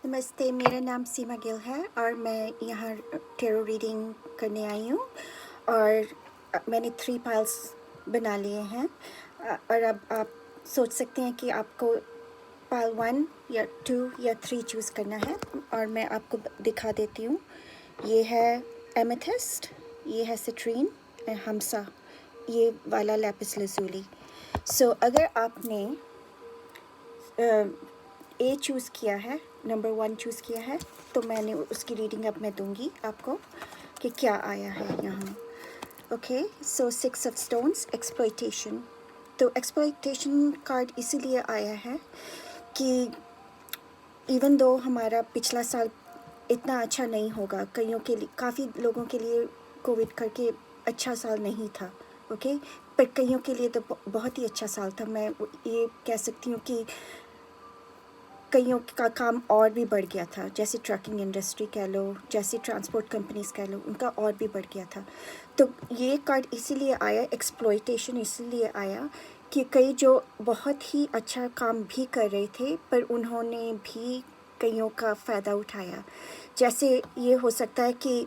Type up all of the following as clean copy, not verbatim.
नमस्ते, मेरा नाम सीमा गिल है और मैं यहाँ टेरो रीडिंग करने आई हूँ। और मैंने 3 पाइल्स बना लिए हैं। और अब आप सोच सकते हैं कि आपको पाइल 1 या 2 या 3 चूज़ करना है। और मैं आपको दिखा देती हूँ। ये है एमेथिस्ट, ये है सिट्रीन, हमसा, ये वाला लैपिस लज़ूली। सो अगर आपने ए चूज़ किया है, नंबर 1 चूज़ किया है, तो मैंने उसकी रीडिंग अब मैं दूंगी आपको कि क्या आया है यहाँ। Okay, so 6 of stones, exploitation. तो एक्सप्लॉयटेशन कार्ड इसीलिए आया है कि इवन दो हमारा पिछला साल इतना अच्छा नहीं होगा, कईयों के लिए, काफ़ी लोगों के लिए कोविड करके अच्छा साल नहीं था। ओके, पर कईयों के लिए तो बहुत ही अच्छा साल था। मैं ये कह सकती हूँ कि कईयों का काम और भी बढ़ गया था, जैसे ट्रकिंग इंडस्ट्री कह लो, जैसे ट्रांसपोर्ट कंपनीज कह लो, उनका और भी बढ़ गया था। तो ये कार्ड इसीलिए आया, एक्सप्लॉयटेशन इसीलिए आया कि कई जो बहुत ही अच्छा काम भी कर रहे थे पर उन्होंने भी कईयों का फ़ायदा उठाया। जैसे ये हो सकता है कि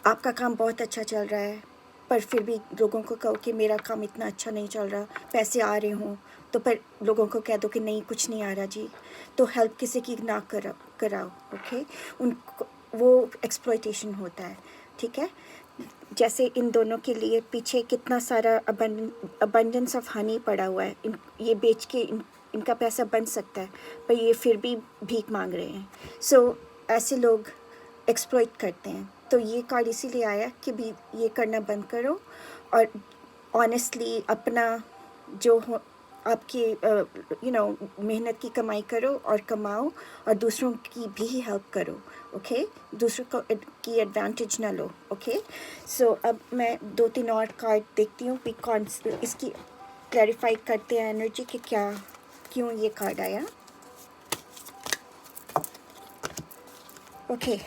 आपका काम बहुत अच्छा चल रहा है पर फिर भी लोगों को कहो कि मेरा काम इतना अच्छा नहीं चल रहा, पैसे आ रहे हों, तो पर लोगों को कह दो कि नहीं कुछ नहीं आ रहा जी, तो हेल्प किसी की ना कराओ। ओके, उनको वो एक्सप्लॉयटेशन होता है। ठीक है, जैसे इन दोनों के लिए पीछे कितना सारा अबंडेंस ऑफ हनी पड़ा हुआ है, ये बेच के इनका पैसा बन सकता है, पर ये फिर भी भीख मांग रहे हैं। सो ऐसे लोग एक्सप्लॉइट करते हैं। तो ये कार्ड इसीलिए आया कि भी ये करना बंद करो और ऑनेस्टली अपना जो हो आपकी मेहनत की कमाई करो और कमाओ और दूसरों की भी हेल्प करो। ओके, दूसरों को की एडवांटेज ना लो। ओके, सो अब मैं 2-3 और कार्ड देखती हूँ कि कौन इसकी क्लैरिफाई करते हैं एनर्जी कि क्या क्यों ये कार्ड आया। ओके,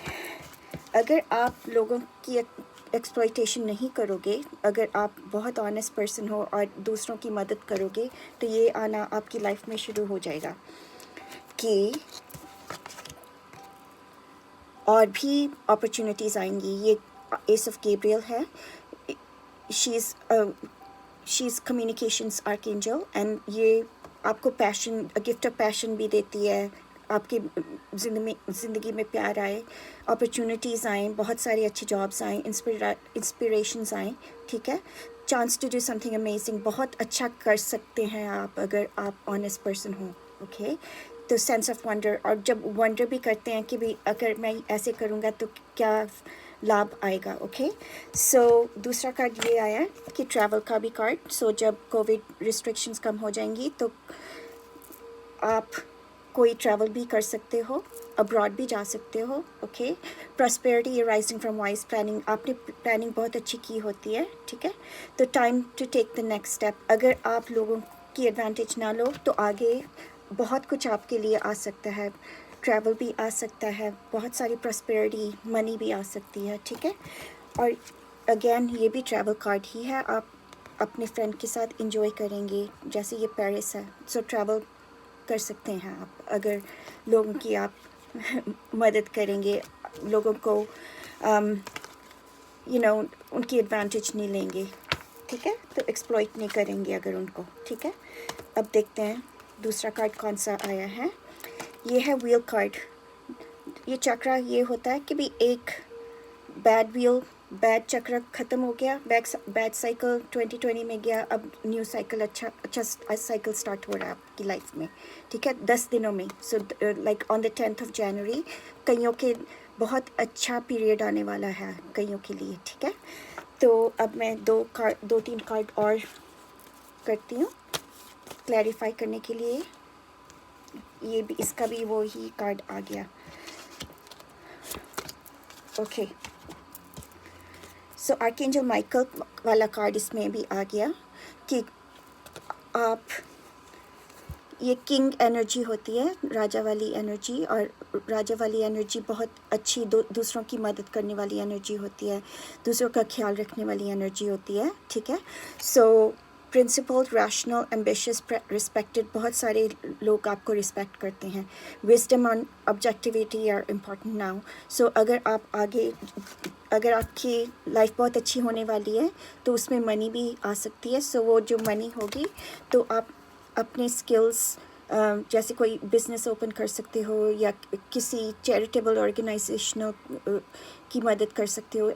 अगर आप लोगों की एक्सप्लॉयटेशन नहीं करोगे, अगर आप बहुत ऑनेस्ट पर्सन हो और दूसरों की मदद करोगे, तो ये आना आपकी लाइफ में शुरू हो जाएगा कि और भी अपॉर्चुनिटीज़ आएंगी। ये एस ऑफ गैब्रियल है, she is communications archangel and ये आपको पैशन, गिफ्ट ऑफ पैशन भी देती है। आपकी ज़िंदगी में प्यार आए, अपॉर्चुनिटीज़ आएँ, बहुत सारी अच्छी जॉब्स आएँ, इंस्पिरेशंस आएँ। ठीक है, chance to do something amazing, बहुत अच्छा कर सकते हैं आप अगर आप ऑनेस्ट पर्सन हो। ओके, तो सेंस ऑफ वंडर, और जब वंडर भी करते हैं कि भी अगर मैं ऐसे करूँगा तो क्या लाभ आएगा। ओके, सो दूसरा कार्ड ये आया कि ट्रैवल का भी कार्ड। सो जब कोविड रिस्ट्रिक्शंस कम हो जाएंगी तो आप कोई ट्रैवल भी कर सकते हो, अब्रॉड भी जा सकते हो। Okay, prosperity rising from wise planning, आपने प्लानिंग बहुत अच्छी की होती है। ठीक है, तो time to take the next step. अगर आप लोगों की एडवांटेज ना लो तो आगे बहुत कुछ आपके लिए आ सकता है, ट्रैवल भी आ सकता है, बहुत सारी प्रॉस्पेरिटी, मनी भी आ सकती है। ठीक है, और अगेन ये भी ट्रैवल कार्ड ही है, आप अपने फ्रेंड के साथ इंजॉय करेंगे, जैसे ये पेरिस है। सो ट्रैवल कर सकते हैं आप अगर लोगों की आप मदद करेंगे, लोगों को उनकी एडवांटेज नहीं लेंगे। ठीक है, तो एक्सप्लॉइट नहीं करेंगे अगर उनको। ठीक है, अब देखते हैं दूसरा कार्ड कौन सा आया है। ये है व्हील कार्ड। ये चक्रा ये होता है कि भी एक बैड चक्र ख़त्म हो गया, बैड साइकिल 2020 में गया, अब न्यू साइकिल अच्छा साइकिल स्टार्ट हो रहा है आपकी लाइफ में। ठीक है, 10 दिनों में। So like on the 10th of January कईयों के बहुत अच्छा पीरियड आने वाला है कईयों के लिए। ठीक है, तो अब मैं 2-3 कार्ड और करती हूँ क्लैरिफाई करने के लिए। ये भी, इसका भी वो ही कार्ड आ गया। ओके, सो आर्कएंजल माइकल वाला कार्ड इसमें भी आ गया कि आप, ये किंग एनर्जी होती है, राजा वाली एनर्जी, और राजा वाली एनर्जी बहुत अच्छी दूसरों की मदद करने वाली एनर्जी होती है, दूसरों का ख्याल रखने वाली एनर्जी होती है। ठीक है, so principal, rational, ambitious, respected, बहुत सारे लोग आपको रिस्पेक्ट करते हैं. विजडम और ऑब्जेक्टिविटी आर इम्पॉर्टेंट नाउ. सो अगर आपकी लाइफ बहुत अच्छी होने वाली है तो उसमें मनी भी आ सकती है. सो वो जो मनी होगी तो आप अपने स्किल्स, जैसे कोई बिज़नेस ओपन कर सकते हो या किसी चैरिटेबल ऑर्गेनाइजेशनल की मदद कर सकते हो.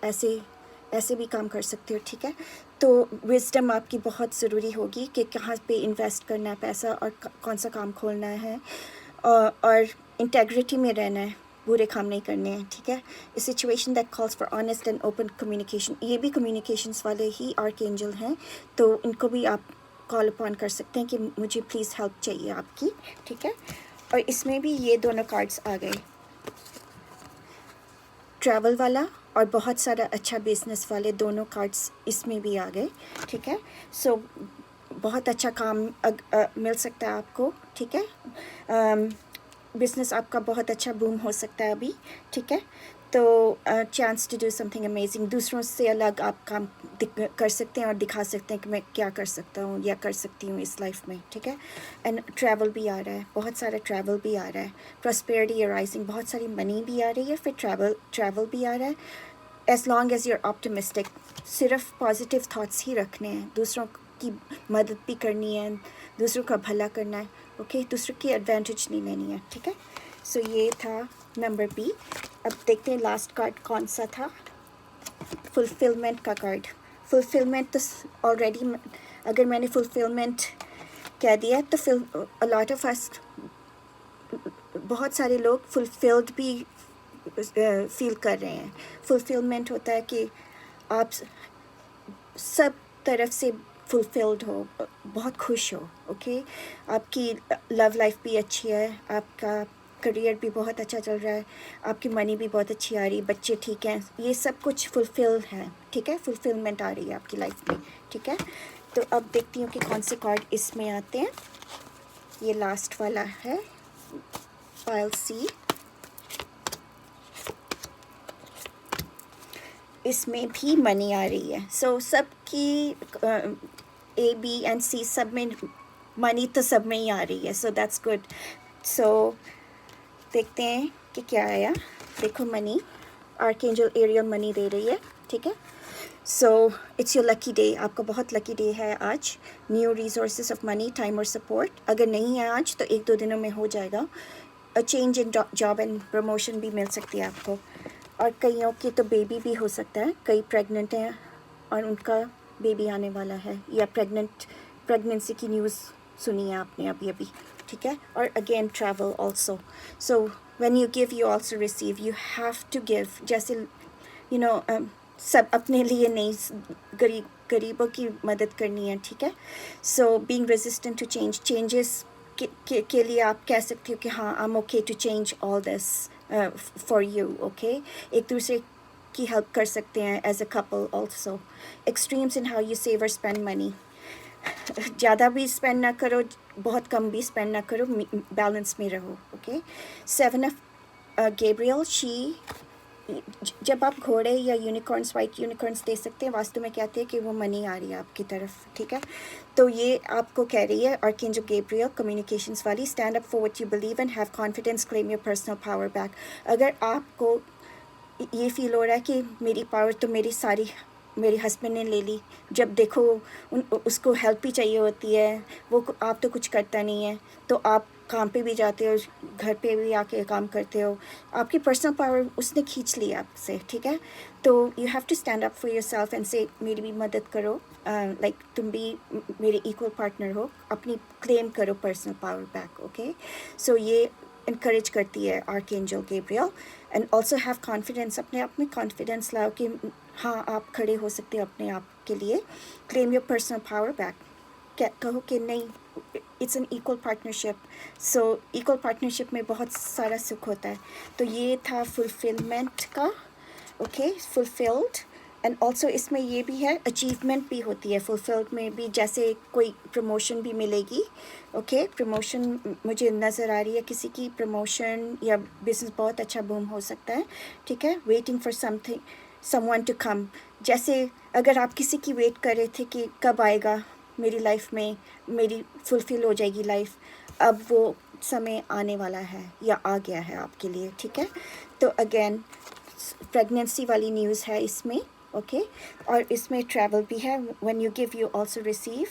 ऐसे भी काम कर सकते हो. ठीक है. तो विजडम आपकी बहुत ज़रूरी होगी कि कहाँ पे इन्वेस्ट करना है पैसा और कौन सा काम खोलना है, और इंटेग्रिटी में रहना है, बुरे काम नहीं करने हैं. ठीक है. A situation that calls for honest and open communication, ये भी कम्युनिकेशंस वाले ही आर्कएंजल हैं, तो इनको भी आप कॉल अपॉन कर सकते हैं कि मुझे प्लीज़ हेल्प चाहिए आपकी. ठीक है. और इसमें भी ये दोनों कार्ड्स आ गए, ट्रैवल वाला और बहुत सारा अच्छा बिजनेस वाले, दोनों कार्ड्स इसमें भी आ गए. ठीक है. सो बहुत अच्छा काम मिल सकता है आपको. ठीक है. बिजनेस आपका बहुत अच्छा बूम हो सकता है अभी. ठीक है. तो chance to do something amazing, दूसरों से अलग आप काम कर सकते हैं और दिखा सकते हैं कि मैं क्या कर सकता हूँ या कर सकती हूँ इस लाइफ में. ठीक है. एंड ट्रैवल भी आ रहा है, बहुत सारा ट्रैवल भी आ रहा है. प्रॉस्पेरिटी अराइजिंग, बहुत सारी मनी भी आ रही है, फिर ट्रैवल भी आ रहा है. As long as you're optimistic, सिर्फ पॉजिटिव थाट्स ही रखने हैं, दूसरों की मदद भी करनी है, दूसरों का भला करना है. ओके. दूसरों की एडवांटेज नहीं लेनी है. ठीक है. सो ये था नंबर बी. अब देखते हैं लास्ट कार्ड कौन सा था. फुलफिलमेंट का कार्ड. फुलफिलमेंट तो ऑलरेडी, अगर मैंने फुलफिलमेंट कह दिया तो अ लॉट ऑफ अस, बहुत सारे लोग फुलफिल्ड भी फील कर रहे हैं. फुलफिलमेंट होता है कि आप सब तरफ से फुलफिल्ड हो, बहुत खुश हो. ओके. आपकी लव लाइफ भी अच्छी है, आपका करियर भी बहुत अच्छा चल रहा है, आपकी मनी भी बहुत अच्छी आ रही है, बच्चे ठीक हैं, ये सब कुछ फुलफिल है. ठीक है. फुलफिलमेंट आ रही है आपकी लाइफ में. ठीक है. तो अब देखती हूँ कि कौन से कार्ड इसमें आते हैं. ये लास्ट वाला है, पाइल सी. इसमें भी मनी आ रही है. सो सबकी ए बी एंड सी सब में मनी तो सब में ही आ रही है. So that's good. सो देखते हैं कि क्या आया. देखो मनी, आर्कएंजल एरियल मनी दे रही है. ठीक है. So it's your lucky day, आपका बहुत लकी डे है आज. New resources of money, time और सपोर्ट. अगर नहीं है आज तो 1-2 दिनों में हो जाएगा. A change in job and promotion भी मिल सकती है आपको. और कईयों की तो बेबी भी हो सकता है, कई प्रेग्नेंट हैं और उनका बेबी आने वाला है, या प्रेगनेंसी की न्यूज़ सुनी है आपने अभी अभी. ठीक है. और again travel also. So when you give you also receive, you have to give. जैसे सब अपने लिए नहीं, गरीबों की मदद करनी है. ठीक है. So being resistant to changes के लिए आप कह सकते हो कि हाँ, I am okay to change all this for you. Okay. एक दूसरे की हेल्प कर सकते हैं as a couple also. Extremes in how you save or spend money, ज़्यादा भी स्पेंड ना करो, बहुत कम भी स्पेंड ना करो, बैलेंस में रहो. ओके. 7 ऑफ गैब्रियल, शी, जब आप घोड़े या यूनिकॉर्न्स, वाइट यूनिकॉर्न्स दे सकते हैं, वास्तु में कहते हैं कि वो मनी आ रही है आपकी तरफ. ठीक है. तो ये आपको कह रही है आर्कएंजल गैब्रियल, कम्युनिकेशंस वाली. Stand up for what you believe in, have confidence, claim your personal power back. अगर आपको ये फील हो रहा है कि मेरी पावर तो मेरे हस्बैंड ने ले ली, जब देखो उसको हेल्प भी चाहिए होती है, वो आप तो कुछ करता नहीं है, तो आप काम पे भी जाते हो, घर पे भी आके काम करते हो, आपकी पर्सनल पावर उसने खींच ली आपसे. ठीक है. तो you have to stand up for yourself and say मेरी भी मदद करो, लाइक तुम भी मेरे इक्वल पार्टनर हो, अपनी क्लेम करो पर्सनल पावर बैक. ओके. सो ये इनकरेज करती है archangel Gabriel. And also have confidence, अपने आप में कॉन्फिडेंस लाओ कि हाँ, आप खड़े हो सकते हो अपने आप के लिए. Claim your personal power back. कहो कि नहीं, it's an equal partnership. So equal partnership में बहुत सारा सुख होता है. तो ये था फुलफिलमेंट का. ओके. फुलफिल्ड. एंड ऑल्सो इसमें ये भी है, अचीवमेंट भी होती है फुलफिल्ड में भी, जैसे कोई प्रमोशन भी मिलेगी. ओके. प्रमोशन मुझे नज़र आ रही है, किसी की प्रमोशन या बिजनेस बहुत अच्छा बूम हो सकता है. ठीक है. Waiting for someone to come, जैसे अगर आप किसी की वेट कर रहे थे कि कब आएगा, मेरी लाइफ में मेरी फुलफ़िल हो जाएगी लाइफ, अब वो समय आने वाला है या आ गया है आपके लिए, ठीक है। तो अगेन प्रेगनेंसी वाली न्यूज़ है इसमें, ओके। और इसमें ट्रैवल भी है, when you give you also receive.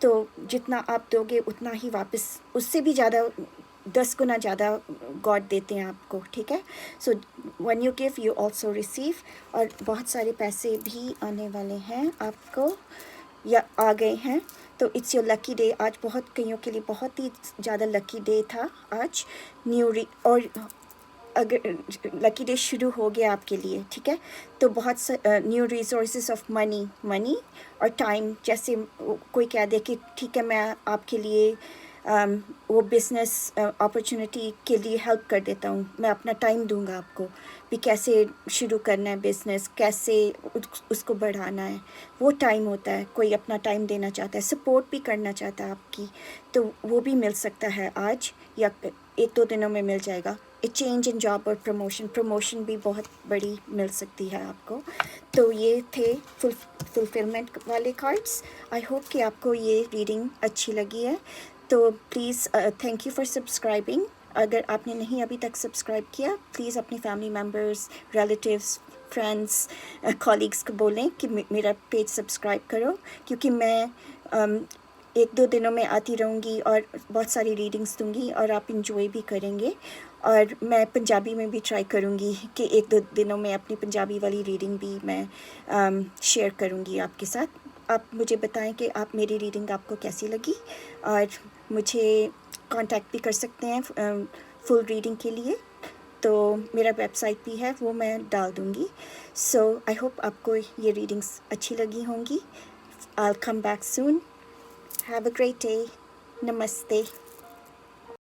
तो जितना आप दोगे उतना ही वापस, उससे भी ज़्यादा 10 गुना ज़्यादा गॉड देते हैं आपको, ठीक है। सो when you give you also receive, और बहुत सारे पैसे भी आने वाले हैं आपको या आ गए हैं। तो इट्स योर लकी डे, आज बहुत कईयों के लिए बहुत ही ज़्यादा लकी डे था आज। और अगर लकी डे शुरू हो गया आपके लिए, ठीक है। तो बहुत सा न्यू रिसोर्सेज ऑफ मनी और टाइम, जैसे कोई कह दे कि ठीक है मैं आपके लिए वो बिज़नेस अपॉर्चुनिटी के लिए हेल्प कर देता हूँ, मैं अपना टाइम दूंगा आपको भी, कैसे शुरू करना है बिज़नेस, कैसे उसको बढ़ाना है। वो टाइम होता है, कोई अपना टाइम देना चाहता है, सपोर्ट भी करना चाहता है आपकी, तो वो भी मिल सकता है आज या 1-2 दिनों में मिल जाएगा। ए चेंज इन जॉब और प्रमोशन भी बहुत बड़ी मिल सकती है आपको। तो ये थे फुलफिलमेंट वाले कार्ड्स। आई होप कि आपको ये रीडिंग अच्छी लगी है। तो please thank you for subscribing. अगर आपने नहीं अभी तक सब्सक्राइब किया, प्लीज़ अपने family members, relatives, friends, colleagues को बोलें कि मेरा पेज सब्सक्राइब करो, क्योंकि मैं 1-2 दिनों में आती रहूँगी और बहुत सारी रीडिंग्स दूँगी और आप इंजॉय भी करेंगे। और मैं पंजाबी में भी ट्राई करूँगी कि 1-2 दिनों में अपनी पंजाबी वाली रीडिंग भी मैं शेयर करूँगी आपके साथ। आप मुझे बताएं कि आप मेरी रीडिंग आपको कैसी लगी, और मुझे कांटेक्ट भी कर सकते हैं फुल रीडिंग के लिए। तो मेरा वेबसाइट भी है, वो मैं डाल दूँगी। सो आई होप आपको ये रीडिंग्स अच्छी लगी होंगी। I'll come back soon. Have a great day. Namaste.